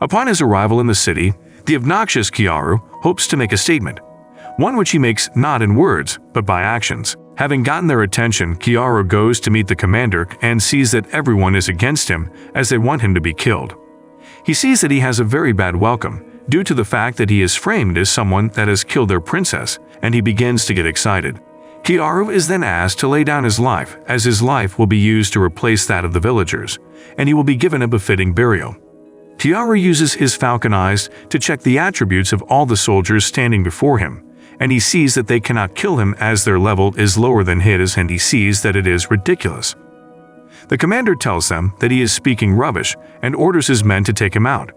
Upon his arrival in the city, the obnoxious Kiaru hopes to make a statement, one which he makes not in words, but by actions. Having gotten their attention, Kiaru goes to meet the commander and sees that everyone is against him as they want him to be killed. He sees that he has a very bad welcome, due to the fact that he is framed as someone that has killed their princess, and he begins to get excited. Kiaru is then asked to lay down his life, as his life will be used to replace that of the villagers, and he will be given a befitting burial. Kiaru uses his falcon eyes to check the attributes of all the soldiers standing before him, and he sees that they cannot kill him as their level is lower than his, and he sees that it is ridiculous. The commander tells them that he is speaking rubbish and orders his men to take him out.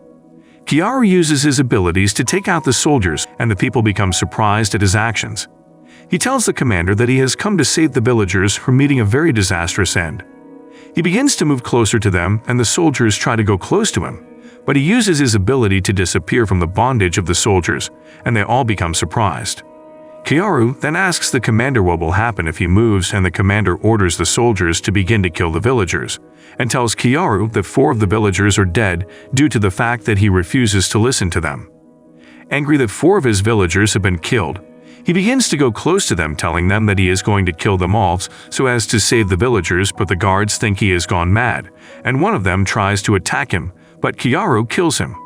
Kiaru uses his abilities to take out the soldiers, and the people become surprised at his actions. He tells the commander that he has come to save the villagers from meeting a very disastrous end. He begins to move closer to them, and the soldiers try to go close to him, but he uses his ability to disappear from the bondage of the soldiers, and they all become surprised. Kiaru then asks the commander what will happen if he moves, and the commander orders the soldiers to begin to kill the villagers, and tells Kiaru that 4 of the villagers are dead due to the fact that he refuses to listen to them. Angry that 4 of his villagers have been killed, he begins to go close to them, telling them that he is going to kill them all so as to save the villagers, but the guards think he has gone mad, and one of them tries to attack him, but Kiaru kills him.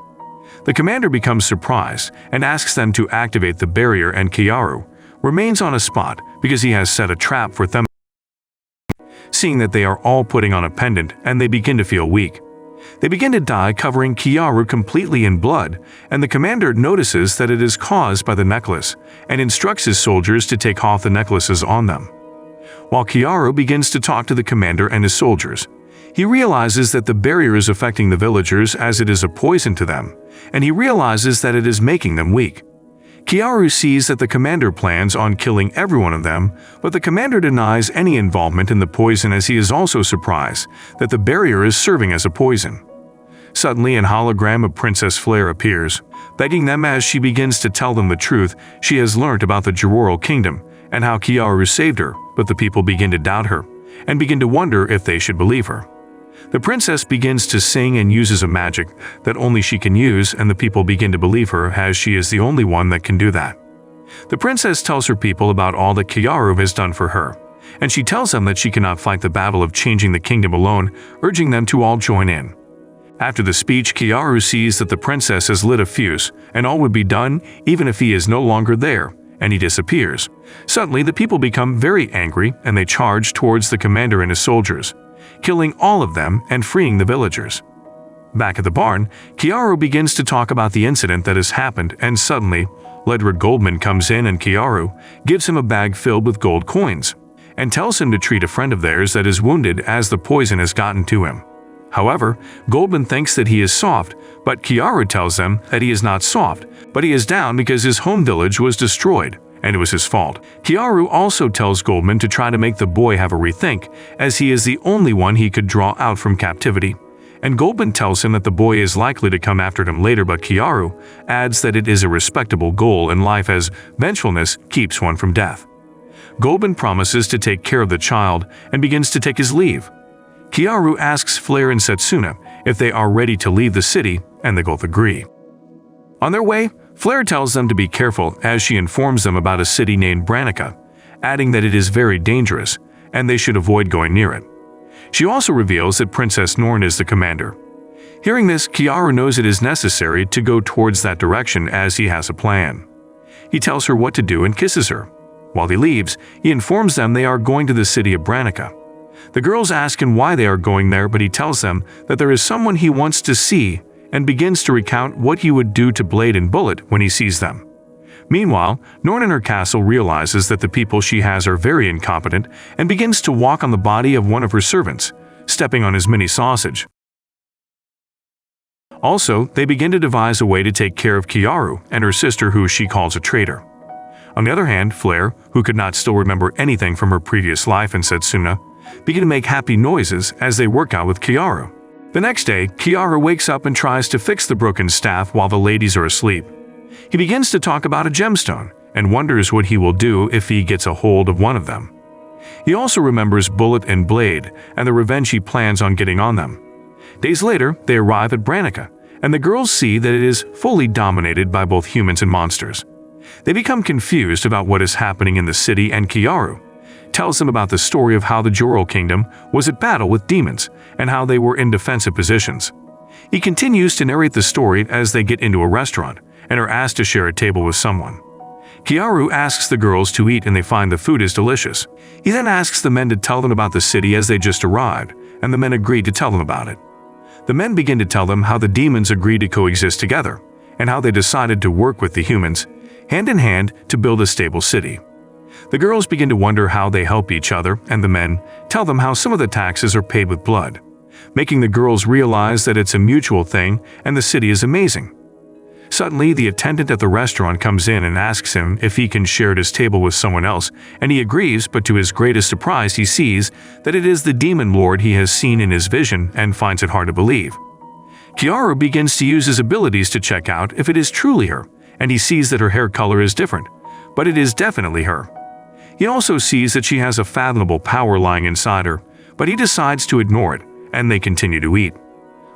The commander becomes surprised and asks them to activate the barrier, and Kiaru remains on a spot because he has set a trap for them. Seeing that they are all putting on a pendant, and they begin to feel weak. They begin to die, covering Kiaru completely in blood, and the commander notices that it is caused by the necklace and instructs his soldiers to take off the necklaces on them. While Kiaru begins to talk to the commander and his soldiers, he realizes that the barrier is affecting the villagers as it is a poison to them, and he realizes that it is making them weak. Kiaru sees that the commander plans on killing every one of them, but the commander denies any involvement in the poison, as he is also surprised that the barrier is serving as a poison. Suddenly, an hologram of Princess Flare appears, begging them as she begins to tell them the truth she has learnt about the Gerural Kingdom and how Kiaru saved her, but the people begin to doubt her and begin to wonder if they should believe her. The princess begins to sing and uses a magic that only she can use, and the people begin to believe her as she is the only one that can do that. The princess tells her people about all that Kiaru has done for her, and she tells them that she cannot fight the battle of changing the kingdom alone, urging them to all join in. After the speech, Kiaru sees that the princess has lit a fuse, and all would be done even if he is no longer there, and he disappears. Suddenly, the people become very angry, and they charge towards the commander and his soldiers, killing all of them and freeing the villagers. Back at the barn, Kiaru begins to talk about the incident that has happened, and suddenly, Ledred Goldman comes in, and Kiaru gives him a bag filled with gold coins and tells him to treat a friend of theirs that is wounded as the poison has gotten to him. However, Goldman thinks that he is soft, but Kiaru tells them that he is not soft, but he is down because his home village was destroyed, and it was his fault. Kiaru also tells Goldman to try to make the boy have a rethink, as he is the only one he could draw out from captivity. And Goldman tells him that the boy is likely to come after him later, but Kiaru adds that it is a respectable goal in life, as vengefulness keeps one from death. Goldman promises to take care of the child and begins to take his leave. Kiaru asks Flare and Setsuna if they are ready to leave the city, and they both agree. On their way, Flare tells them to be careful as she informs them about a city named Branica, adding that it is very dangerous and they should avoid going near it. She also reveals that Princess Norn is the commander. Hearing this, Kiaru knows it is necessary to go towards that direction as he has a plan. He tells her what to do and kisses her. While he leaves, he informs them they are going to the city of Branica. The girls ask him why they are going there, but he tells them that there is someone he wants to see and begins to recount what he would do to Blade and Bullied when he sees them. Meanwhile, Norn in her castle realizes that the people she has are very incompetent and begins to walk on the body of one of her servants, stepping on his mini sausage. Also, they begin to devise a way to take care of Kiaru and her sister, who she calls a traitor. On the other hand, Flare, who could not still remember anything from her previous life, and Setsuna begin to make happy noises as they work out with Kiaru. The next day, Kiaru wakes up and tries to fix the broken staff while the ladies are asleep. He begins to talk about a gemstone and wonders what he will do if he gets a hold of one of them. He also remembers Bullet and Blade and the revenge he plans on getting on them. Days later, they arrive at Branica, and the girls see that it is fully dominated by both humans and monsters. They become confused about what is happening in the city, and Kiaru tells them about the story of how the Joro Kingdom was at battle with demons and how they were in defensive positions. He continues to narrate the story as they get into a restaurant and are asked to share a table with someone. Kiaru asks the girls to eat and they find the food is delicious. He then asks the men to tell them about the city as they just arrived, and the men agree to tell them about it. The men begin to tell them how the demons agreed to coexist together and how they decided to work with the humans, hand in hand, to build a stable city. The girls begin to wonder how they help each other, and the men tell them how some of the taxes are paid with blood, making the girls realize that it's a mutual thing and the city is amazing. Suddenly, the attendant at the restaurant comes in and asks him if he can share his table with someone else, and he agrees, but to his greatest surprise he sees that it is the demon lord he has seen in his vision and finds it hard to believe. Kiaru begins to use his abilities to check out if it is truly her, and he sees that her hair color is different, but it is definitely her. He also sees that she has a fathomable power lying inside her, but he decides to ignore it, and they continue to eat.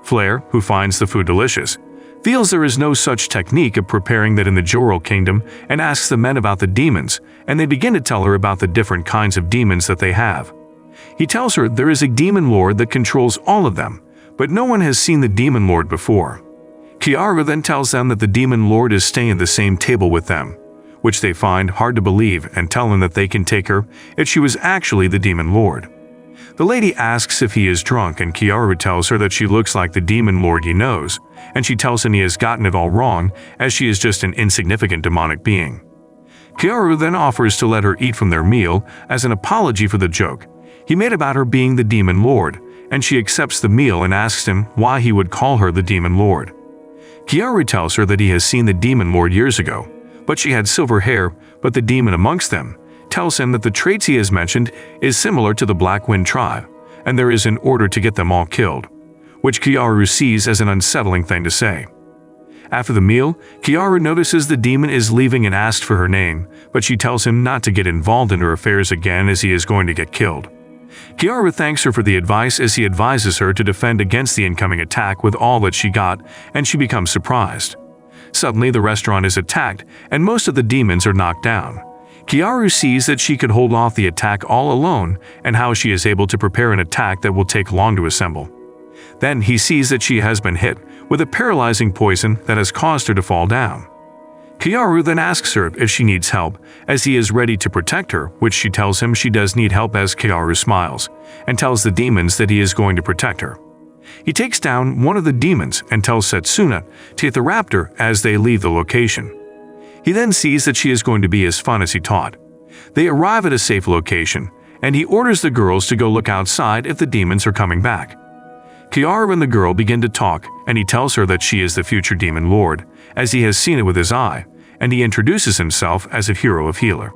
Flair, who finds the food delicious, feels there is no such technique of preparing that in the Joro Kingdom and asks the men about the demons, and they begin to tell her about the different kinds of demons that they have. He tells her there is a demon lord that controls all of them, but no one has seen the demon lord before. Kiaru then tells them that the demon lord is staying at the same table with them, which they find hard to believe, and tell him that they can take her if she was actually the demon lord. The lady asks if he is drunk, and Kiaru tells her that she looks like the demon lord he knows, and she tells him he has gotten it all wrong as she is just an insignificant demonic being. Kiaru then offers to let her eat from their meal as an apology for the joke he made about her being the demon lord, and she accepts the meal and asks him why he would call her the demon lord. Kiaru tells her that he has seen the demon lord years ago, but she had silver hair, but the demon amongst them tells him that the traits he has mentioned is similar to the Black Wind tribe, and there is an order to get them all killed, which Kiaru sees as an unsettling thing to say. After the meal, Kiaru notices the demon is leaving and asks for her name, but she tells him not to get involved in her affairs again as he is going to get killed. Kiaru thanks her for the advice as he advises her to defend against the incoming attack with all that she got, and she becomes surprised. Suddenly, the restaurant is attacked, and most of the demons are knocked down. Kiaru sees that she could hold off the attack all alone, and how she is able to prepare an attack that will take long to assemble. Then he sees that she has been hit with a paralyzing poison that has caused her to fall down. Kiaru then asks her if she needs help, as he is ready to protect her, which she tells him she does need help as Kiaru smiles, and tells the demons that he is going to protect her. He takes down one of the demons and tells Setsuna to hit the raptor as they leave the location. He then sees that she is going to be as fun as he taught. They arrive at a safe location, and he orders the girls to go look outside if the demons are coming back. Kiaru and the girl begin to talk, and he tells her that she is the future demon lord, as he has seen it with his eye, and he introduces himself as a hero of healer.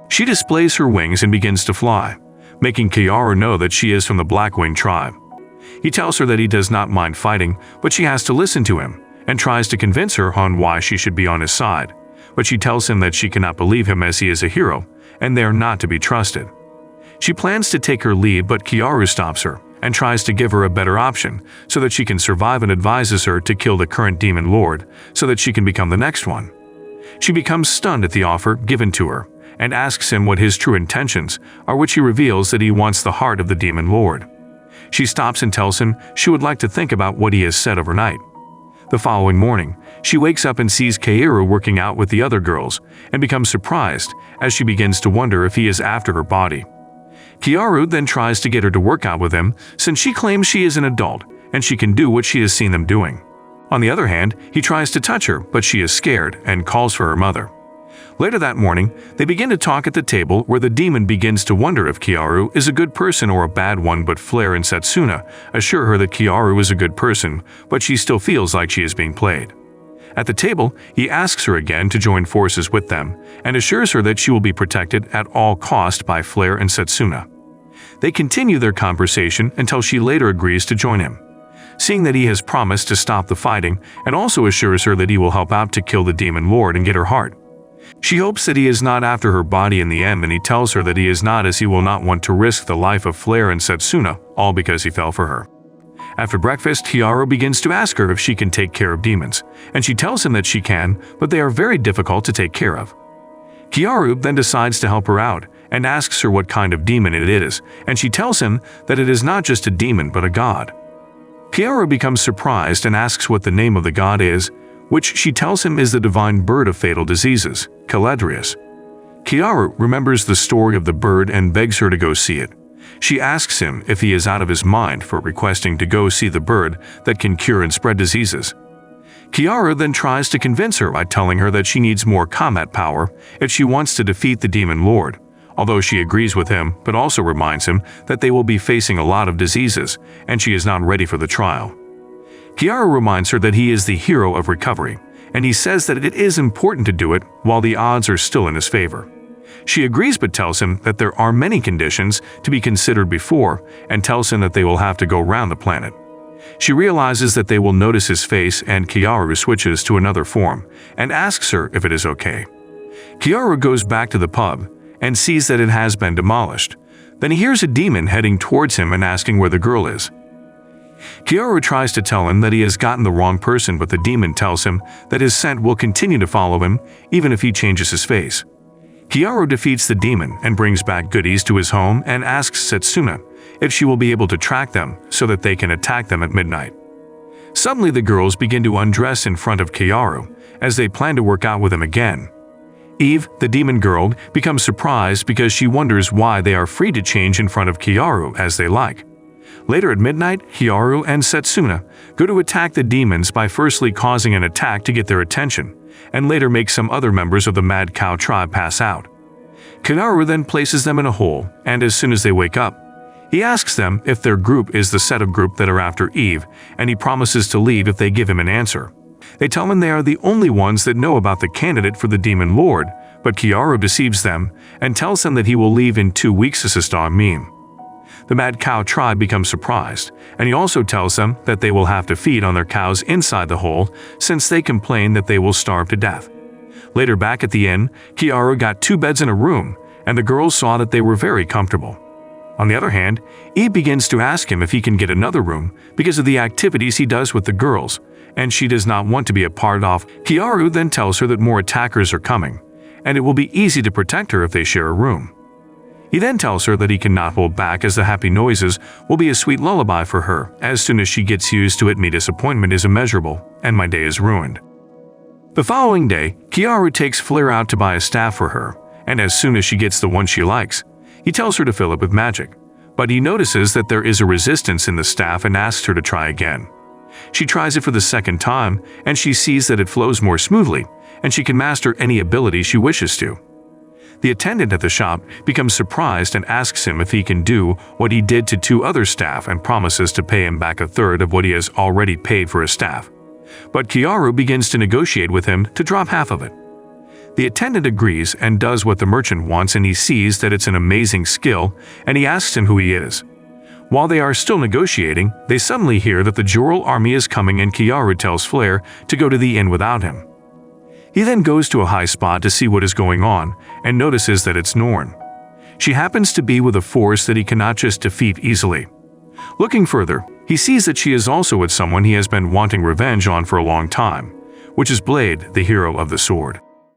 She displays her wings and begins to fly, making Kiaru know that she is from the Black Wing tribe. He tells her that he does not mind fighting, but she has to listen to him, and tries to convince her on why she should be on his side, but she tells him that she cannot believe him as he is a hero, and they are not to be trusted. She plans to take her leave, but Kiaru stops her and tries to give her a better option so that she can survive, and advises her to kill the current demon lord so that she can become the next one. She becomes stunned at the offer given to her and asks him what his true intentions are, which he reveals that he wants the heart of the demon lord. She stops and tells him she would like to think about what he has said overnight. The following morning, she wakes up and sees Kiaru working out with the other girls and becomes surprised as she begins to wonder if he is after her body. Kiaru then tries to get her to work out with him since she claims she is an adult and she can do what she has seen them doing. On the other hand, he tries to touch her, but she is scared and calls for her mother. Later that morning, they begin to talk at the table where the demon begins to wonder if Kiaru is a good person or a bad one, but Flair and Setsuna assure her that Kiaru is a good person, but she still feels like she is being played. At the table, he asks her again to join forces with them and assures her that she will be protected at all cost by Flair and Setsuna. They continue their conversation until she later agrees to join him, seeing that he has promised to stop the fighting, and also assures her that he will help out to kill the demon lord and get her heart. She hopes that he is not after her body in the end, and he tells her that he is not, as he will not want to risk the life of Flair and Setsuna, all because he fell for her. After breakfast, Kiaru begins to ask her if she can take care of demons, and she tells him that she can, but they are very difficult to take care of. Kiaru then decides to help her out and asks her what kind of demon it is, and she tells him that it is not just a demon but a god. Kiaru becomes surprised and asks what the name of the god is, which she tells him is the divine bird of fatal diseases, Caladrius. Kiaru remembers the story of the bird and begs her to go see it. She asks him if he is out of his mind for requesting to go see the bird that can cure and spread diseases. Kiaru then tries to convince her by telling her that she needs more combat power if she wants to defeat the demon lord, although she agrees with him but also reminds him that they will be facing a lot of diseases and she is not ready for the trial. Kiaru reminds her that he is the hero of recovery, and he says that it is important to do it while the odds are still in his favor. She agrees but tells him that there are many conditions to be considered before and tells him that they will have to go round the planet. She realizes that they will notice his face and Kiaru switches to another form and asks her if it is okay. Kiaru goes back to the pub and sees that it has been demolished. Then he hears a demon heading towards him and asking where the girl is. Kiaru tries to tell him that he has gotten the wrong person, but the demon tells him that his scent will continue to follow him even if he changes his face. Kiaru defeats the demon and brings back goodies to his home and asks Setsuna if she will be able to track them so that they can attack them at midnight. Suddenly the girls begin to undress in front of Kiaru as they plan to work out with him again. Eve, the demon girl, becomes surprised because she wonders why they are free to change in front of Kiaru as they like. Later at midnight, Kiaru and Setsuna go to attack the demons by firstly causing an attack to get their attention, and later make some other members of the Mad Cow tribe pass out. Kiaru then places them in a hole, and as soon as they wake up, he asks them if their group is the set of group that are after Eve, and he promises to leave if they give him an answer. They tell him they are the only ones that know about the candidate for the demon lord, but Kiaru deceives them and tells them that he will leave in 2 weeks as a star meme. The Mad Cow tribe becomes surprised, and he also tells them that they will have to feed on their cows inside the hole since they complain that they will starve to death. Later back at the inn, Kiaru got 2 beds in a room, and the girls saw that they were very comfortable. On the other hand, Eve begins to ask him if he can get another room because of the activities he does with the girls, and she does not want to be a part of. Kiaru then tells her that more attackers are coming, and it will be easy to protect her if they share a room. He then tells her that he cannot hold back as the happy noises will be a sweet lullaby for her. As soon as she gets used to it, my disappointment is immeasurable, and my day is ruined. The following day, Kiaru takes Flare out to buy a staff for her, and as soon as she gets the one she likes, he tells her to fill it with magic, but he notices that there is a resistance in the staff and asks her to try again. She tries it for the second time, and she sees that it flows more smoothly, and she can master any ability she wishes to. The attendant at the shop becomes surprised and asks him if he can do what he did to 2 other staff and promises to pay him back 1/3 of what he has already paid for his staff. But Kiaru begins to negotiate with him to drop half of it. The attendant agrees and does what the merchant wants, and he sees that it's an amazing skill, and he asks him who he is. While they are still negotiating, they suddenly hear that the Joral army is coming, and Kiaru tells Flare to go to the inn without him. He then goes to a high spot to see what is going on and notices that it's Norn. She happens to be with a force that he cannot just defeat easily. Looking further, he sees that she is also with someone he has been wanting revenge on for a long time, which is Blade, the hero of the sword.